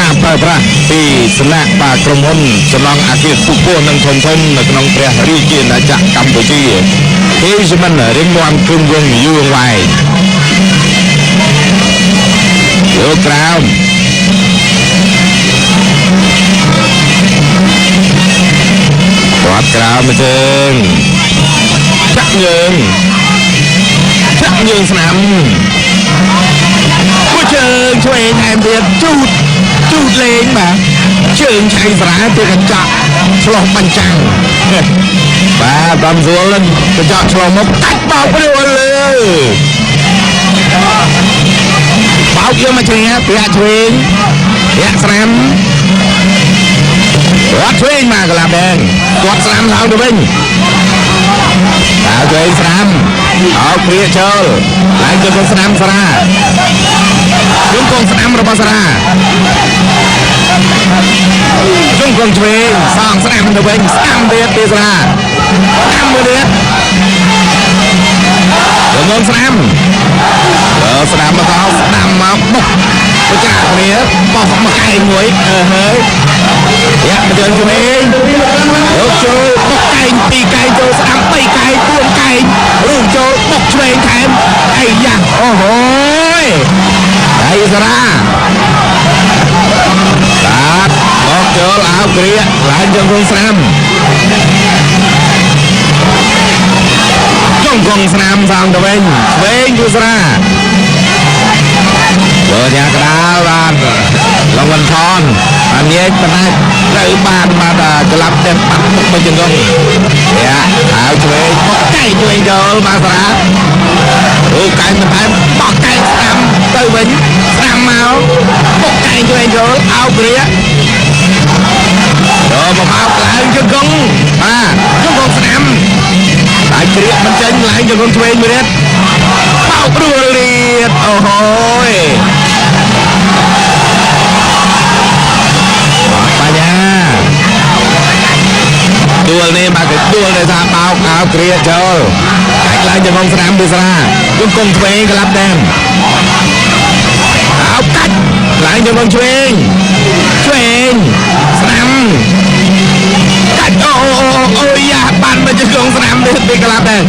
ការប្រើប្រាស់ពីសំណាក់បាទក្រុមហ៊ុនសំណង់អាគារពុះពោះនិងធំនៅក្នុងព្រះរាជាណាចក្រកម្ពុជាគេជាមិនរៀងមាំគឹមវងយូរវែងយកក្រោមគាត់ក្រោមមកជើងចាក់យើងស្នាមមួយជើងឆ្វេងថែមទៀតជូតលេងបាទជើងឆៃស្រាទៅកញ្ចក់ឆ្លោះបញ្ចាំងបាទបំស្រួលកញ្ចក់ឆ្លោះមកកាច់បោកព្រួលលើបោកយកមកជ្រាប្រាក់ឆ្វេងប្រាក់ស្នាមគាត់ឆ្វេងមកកលាប់ដែងគាត់ស្នាមឡើងទៅវិញឆ្វេងស្នាមអោព្រាចូលឡើងទៅក្នុងស្នាមសារាជុំកងស្នាមរបស់សារាជុំកងឆ្វេងសងស្នាមទៅវិញស្នាមទៀតពីសារាស្នាមមួយទៀតជុំស្នាមស្នាមមកដល់ស្នាមមកបុកបច្ចាគ្នាបោះមកកែងមួយហើយយ៉ាមកជើងឆ្វេងយកចូលបុកកែងពីរកែងចូលស្នាម3កែង4កែងរួមចូលបុកឆ្វេងថែមអីយ៉ាអូហូយដៃសារាបាទបោកចូលអាវគ្រាឡើងជើងក្នុងស្នាមជង្គង់ស្នាមសងទៅវិញឆ្វេងគឺសារាចូលញ៉ាកដាលបាទលងវ៉ាន់ថនអានេះប៉ុន្តែត្រូវបានក្លាប់តែបាត់មុខមកជង្គង់យ៉ាហើយឆ្វេងបុកកែងឆ្វេងចូលបាទសារាអូកែងបន្ថែមបោះកែងស្នាមទៅវិញស្នាមមកបុកកែងឆ្វេងចូលអោបគ្រាចូលមកអោបឡើងជង្គង់បាទជង្គង់ស្នាមតែគ្រាមិនចេញឡើងជង្គង់ឆ្វេងមួយទៀតបោករួលលៀតអូហូយបញ្ញាដួលនេះបាទគេដួលដោយថាបោកអោបគ្រាចូលកាច់ឡើងជង្គង់ស្នាមពីសារាជង្គង់ឆ្វេងក្លាប់ដែនអោបកាច់ឡើងជង្គង់ឆ្វេងស្នាមកាច់អូយ៉ាបានមកជង្គង់ស្នាមនេះពីក្លាប់ដែរ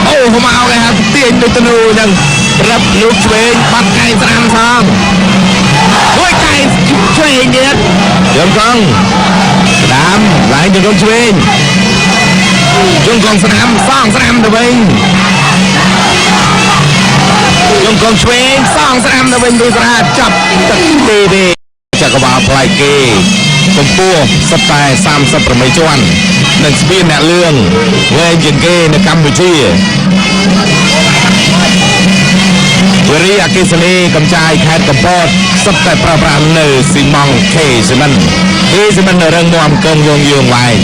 អូមកគេហៅទាញដូចទនូអញ្ចឹងរឹបលោកឆ្វេងបាត់កែងស្នាមសងមួយកែងឆ្វេងទៀតជង្គង់ស្នាមឡើងជង្គង់ឆ្វេងជង្គង់ស្នាមសងស្នាមទៅវិញជង្គង់ឆ្វេងសងស្នាមទៅវិញពីសារាចាប់ទឹកទីចក្រវាលប្លែកគេកម្ពស់សុទ្ធតែ38ជាន់និងស្ពានអ្នកលឿងវែងជាងគេនៅកម្ពុជាវិរិយអគ្គិសនីកំចាយខេត្តកំពតសុទ្ធតែប្រើប្រាស់នៅស៊ីម៉ង់ខេស៊ីមិនរឹងមាំកងយងវែង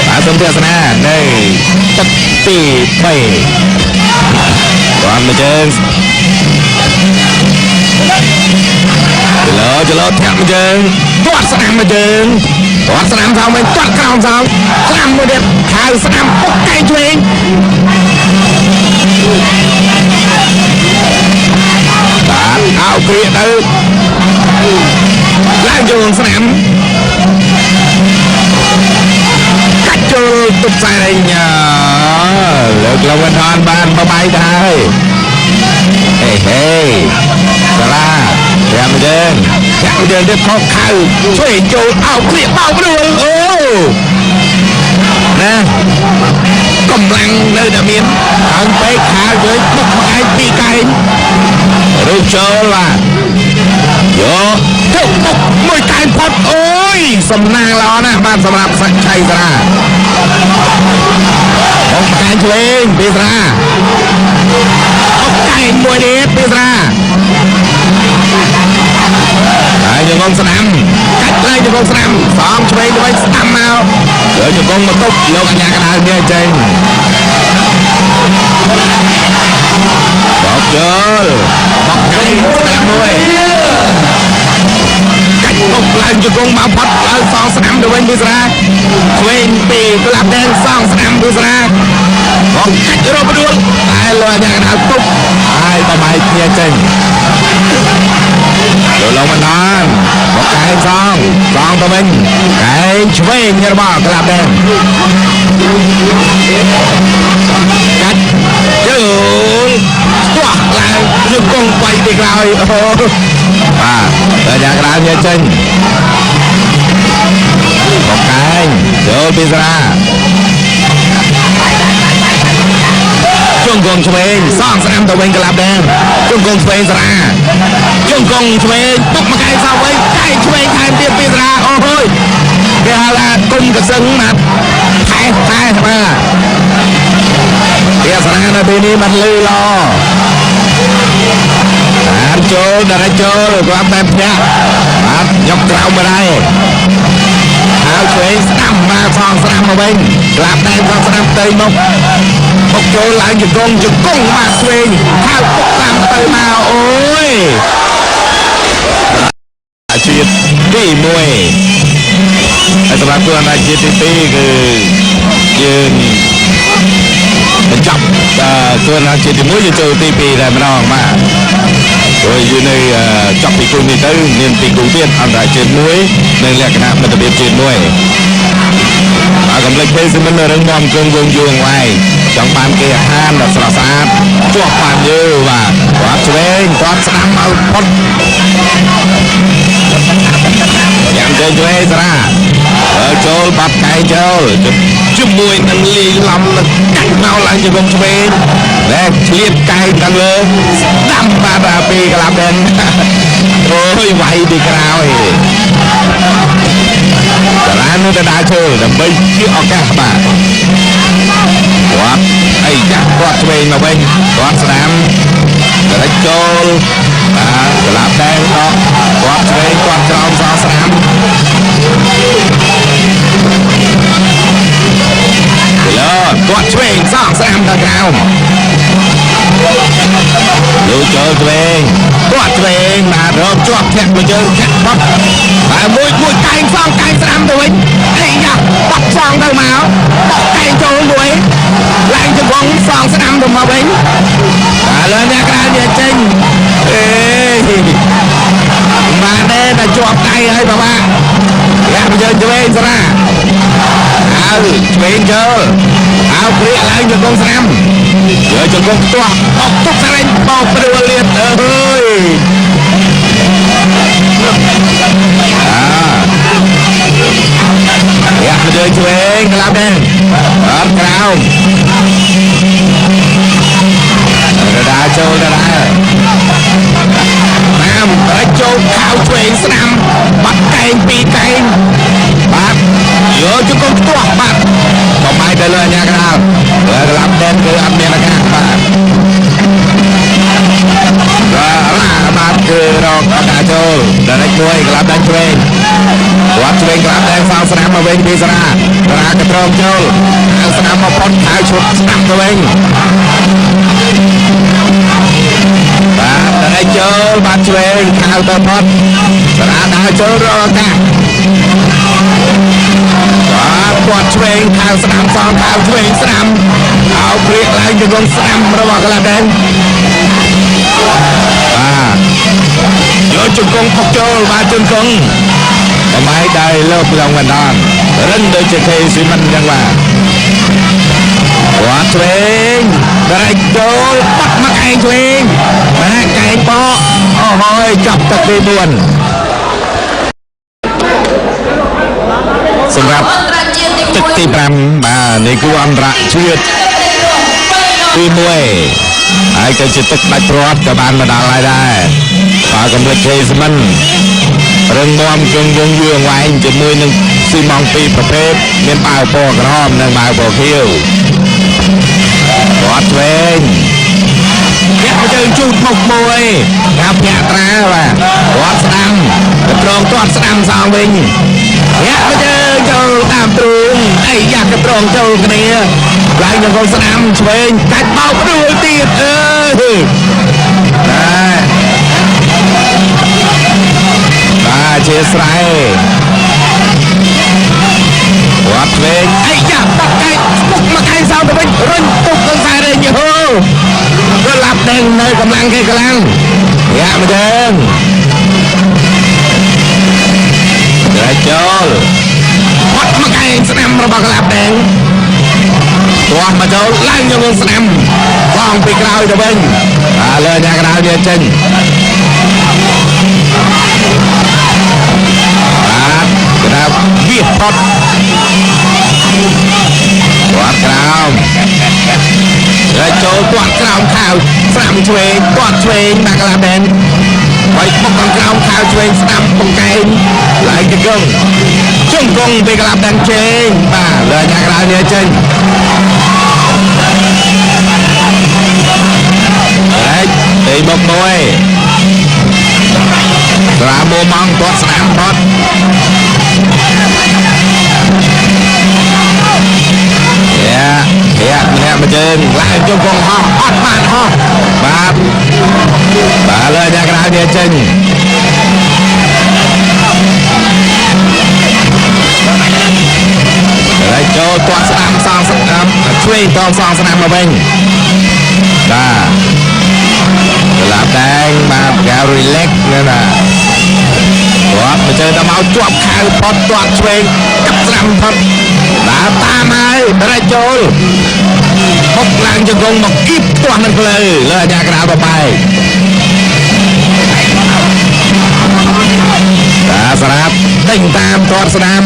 បាទសូមទស្សនានៅទឹកទី3គាត់មកជើងចលោធាក់មកជើងទាត់ស្នាមមកជើងទាត់ស្នាមសងវិញទាត់ក្រោមសងស្នាមមួយទៀតហៅស្នាមពុកកែងឆ្វេងបាទអោគ្រាទៅឡើងចូលស្នាមកាច់ចូលទុកខ្សែរែងលើកលងវ៉ាន់ថនបានបបាយទៅហើយហេសារាចាំមកយើងទៅខកខៅឆ្វេងចូលអោគ្រាបោកព្រួលអូណាកម្លាំងនៅតែមានខាងពេកខាងវិញបុកមកឯងពីរកែងរូបចូលបាទយកទៅបុកមួយកែងផុតអូយសំណាងល្អណាស់បាទសម្រាប់សាច់ឆៃសារាបុកកែងឆ្វេងពីសារាបុកកែងមួយទៀតពីសារាហើយជង្គង់ស្នាមកាច់ឡើងជង្គង់ស្នាមសងឆ្វេងទៅវិញស្ដាំមកយកជង្គង់មកទប់លោកអញ្ញាកណ្ដាលនេះចេញបោកចូលបោកកែងស្នាមមួយកាច់បុកឡើងជង្គង់មកផុតឡើងសងស្នាមទៅវិញពីសារាឆ្វេងពីក្លាប់ដែនសងស្នាមពីសារាបោកកាច់រកបដួលតែលោកអញ្ញាកណ្ដាលទប់ហើយបបាយគ្នាចេញចូលឡងមិនបានមក ទៅវិញកែងឆ្វេងរបស់ក្លាប់ដែរកាច់ជើងស្ទាស់ឡើងជង្គង់3ពីក្រោយអូបាទតែយ៉ាងក្រៅញ៉ាចេញមកកែងចូលពីសារាជង្គង់ឆ្វេងសងស្នាមទៅវិញក្លាប់ដែរជង្គង់ឆ្វេងសារាជង្គង់ឆ្វេងពុកមកកែងសងវិញកែងឆ្វេងថែមទៀតពីសារាអូយគេហៅថាគុំកសឹងណាត់ថែបាទវាសារានៅពេលនេះមិនលឺឡបានចូលដល់ចូលគាត់តែភ្នាក់បាទយកក្រៅមកដែរហើយឆ្វេងស្ដាំមកសងស្ដាំមកវិញក្លាប់តែសងស្ដាំទៅមកពុកចូលឡើងជង្គង់មកឆ្វេងហើយពុកតាមទៅមកអូយអាជីពទី1ហើយសម្រាប់ខ្លួនអាជីពទី2គឺយើងបញ្ចប់ខ្លួនអាជីពទី1យើងចូលទី2តែម្ដងបាទព្រោះយើងនៅចប់ពីគូនេះទៅមានពីគូទៀតអន្តរជាតិមួយនៅលក្ខណៈមិត្តភាពជាតិមួយបាទកំឡុងពេលមិនរឹងមាំគង់វងយូរអង្វែងចង់បានគេអាហារដ៏ស្រស់ស្អាតជាប់បានយូរបាទគាត់ឆ្វេងគាត់ស្ដាំឲ្យផុតយ៉ាងចេញឆ្វេងសារាចូលបាត់កែចូលជាមួយនឹងលីឡំនឹងកាច់មកឡើងជង្គង់ឆ្វេងដែលឆ្លៀតកែខាងលើស្ដាំបាត់ពីក្លាប់ដែរអូយវាយពីក្រោយសារានៅតែដើរចូលដើម្បីជាឱកាសបាទគាត់អីចាស់គាត់ឆ្វេងមកវិញគាត់ស្ដាំតែចូលបាទក្លាប់ដែរគាត់ឆ្វេងគាត់ក្រោមសងស្ដាំគាត់ឆ្វេងសងស្ដាំដល់ក្រោមលោកចូលឆ្វេងគាត់ឆ្វេងបាទរកជាប់ធាក់មួយជើងធាក់បត់ហើយមួយកែងសងកែងស្ដាំទៅវិញអីយ៉ាបត់សងទៅមកបោះកែងចូលមួយឡើងជង្គង់សងស្ដាំទៅមកវិញឥឡូវអ្នកក្រៅវាចេញអេបាទតែជាប់ដៃហើយបាទយ៉ាយើងឆ្វេងសារាហើយឆ្វេងចូលហើយព្រាកឡើងជង្គង់ស្ដាំយកជង្គង់ផ្ទាស់អុកទុកសារ៉េញបោកព្រួលលៀតអើយយ៉ាយើងឆ្វេងក្លាប់ដែរអត់ក្រោមដាចូលដែរតាមតែចូលខោឆ្វេងស្ដាំបាត់កែងពីរកែងបាទយកជង្គង់ផ្ទាស់បាទបំបាយទៅលើអាញាកណ្ដាលក្លាប់ដែនគឺអត់មានឱកាសបាទបាទគឺរកដាចូលដល់មួយក្លាប់ដែនឆ្វេងគាត់ឆ្វេងក្លាប់ដែនសងស្ដាំមកវិញពីសារាក៏ត្រង់ចូលហើយស្ដាំមកផុតហើយឈុតស្ដាំទៅវិញបាទតែចូលបាទឆ្វេងខៅទៅផុតសារាដើរចូលរកឱកាសបាទគាត់ឆ្វេងខៅស្ដាំសងខៅឆ្វេងស្ដាំឲ្យព្រាកឡើងជង្គង់ស្ដាំរបស់ក្លាប់ដែនបាទយកជង្គង់ផុកចូលបាទជង្គង់បំបីដៃលើពីងបណ្ដានរឹងដូចជាគេស៊ីមិនចឹងបាទគាត់ឆ្វេងតែចូលបាត់មកកែងឆ្វេងបាទកែងបោអូហើយចាប់ទឹកទី4សម្រាប់ទឹកទី5បាទនេះគឺអន្តរជាតិទី1ហើយក៏ជាទឹកដាច់ព្រាត់ក៏បានមកដល់ហើយដែរបាទកំលេចគេស្មិនរឹងមាំគង់វងយូរអង្វែងជាមួយនឹងស៊ីម៉ង2ប្រភេទមានបាវពណ៌ក្រហមនិងបាវពណ៌ខៀវគាត់ឆ្វេងញាក់ជើងជូតមុខមួយកាប់ញាក់ត្រាបាទគាត់ស្ដាំក៏ត្រង់គាត់ស្ដាំសងវិញញាក់ជើងចូលតាមទ្រូងអីយ៉ាក់ក៏ត្រង់ចូលគ្នាឡើងជង្គង់ស្ដាំឆ្វេងកាច់បោកព្រួលទៀតអើយបាទជាស្រ័យគាត់ឆ្វេងអីយ៉ាបាត់កែងពុកមកកែងសងទៅវិញរុញពុកនឹងខ្សែរេញហូក៏ឡាប់ដឹងនៅកម្លាំងគេកម្លាំងយ៉ាមកយើងចូល របស់កលាប់ដែងទាស់មកចូលឡើងយកក្នុងស្នាមបងពីក្រោយទៅវិញលើអ្នកក្រៅវាចេញបាទក្រាបវាផុតទាត់ក្រោមហើយចូលទាត់ក្រោមខៅស្នាមឆ្វេងទាត់ឆ្វេងមកកលាប់ដែងហើយមុខខាងក្រោមខៅឆ្វេងស្ដាំបង្កែងឡើងទៅគង់ជង្គង់ពីកលាប់ដែងជេងបាទលើអ្នកក្រៅវាចេញទីបុកមួយត្រាមួម៉ងទាត់ស្នាមផុតម្នាក់មកជើងឡើងជង្គង់ហោះអត់បានហោះបាទលើអ្នកក្រៅវាចេញហើយចូលទាត់ស្នាមសងស្នាមឆ្វេងតងសងស្នាមមកវិញបាទឡាប់ដែងបាទការីឡេកណាគាត់មកជើងដល់មកជាប់ខៅផុតទាត់ឆ្វេងកាប់ស្នាមផុតដើរតាមហើយតែចូលហុកឡើងជង្គង់មកគីបទាស់នឹងផ្លូវលើអាញាក្រៅបបែកតាស្រាប់ដេញតាមទាត់ស្នាម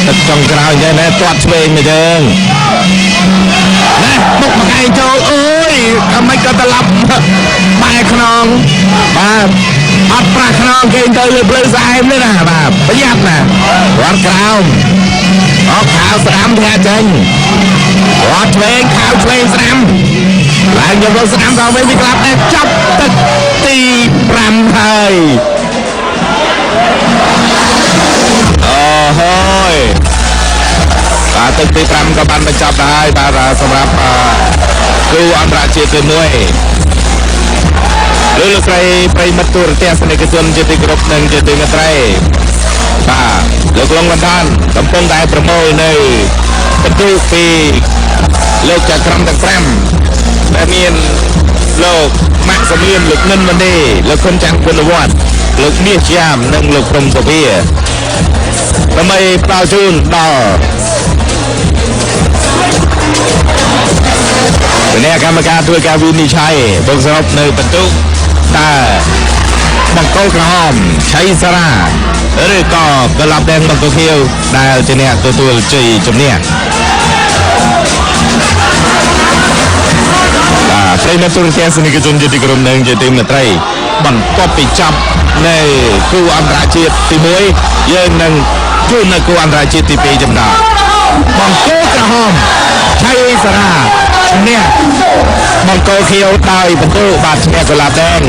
ទឹកចុងក្រោយយ៉ាងណាទាត់ឆ្វេងមកយើងណែមុខមកឯងចូលអើយអាមិនក៏ត្រឡប់បែរខ្នងបាទអត់ប្រាស់ខ្នងគេទៅលើភ្លៅស្អែមនេះណាបាទប្រយ័ត្នណាគាត់ក្រោមអត់ខៅស្ដាំធាក់ចេញគាត់ឆ្វេងខៅឆ្វេងស្ដាំឡើងយកស្ដាំដល់វិញវាក្លាប់តែចាប់ទឹកទី5ហើយហើយបាទទឹកទី5ក៏បានបញ្ចប់ដែរបាទសម្រាប់គូអន្តរជាតិទី1លោកស្រីប្រិមិត្តទូរទស្សនិកជនជាទីគោរពនិងជាទីមេត្រីបាទលោកលងវណ្ណដានកំពុងតែប្រមូលនៅបន្ទុកពីលោកចក្រមទាំង5ដែលមានលោកម៉ាក់សមៀនលោកនិនមនីលោកខុនចាំងគុណវត្តលោកមាសជាមនិងលោកព្រំសុភាដើម្បីផ្ដល់ជូនដល់គណៈកម្មការធ្វើការវិនិច្ឆ័យបូកសរុបនៅបន្ទុកតើបង្គោលក្រហមឆៃសារ៉ាឬក៏កលាប់ដែងបង្គោលខៀវដែលជាអ្នកទទួលជ័យជំនះប្រិយមិត្តទូរទស្សនិកជនជាទីគោរពនិងជាទីមេត្រីបន្ទាប់ពីចាប់នៅគូអន្តរជាតិទី1យើងនឹងជួននៅគូអន្តរជាតិទី2ចំណោះបង្គោលក្រហមឆៃសារ៉ាឈ្នះបង្គោលខៀវដោយបន្ទូបាទឈ្នះកលាប់ដែង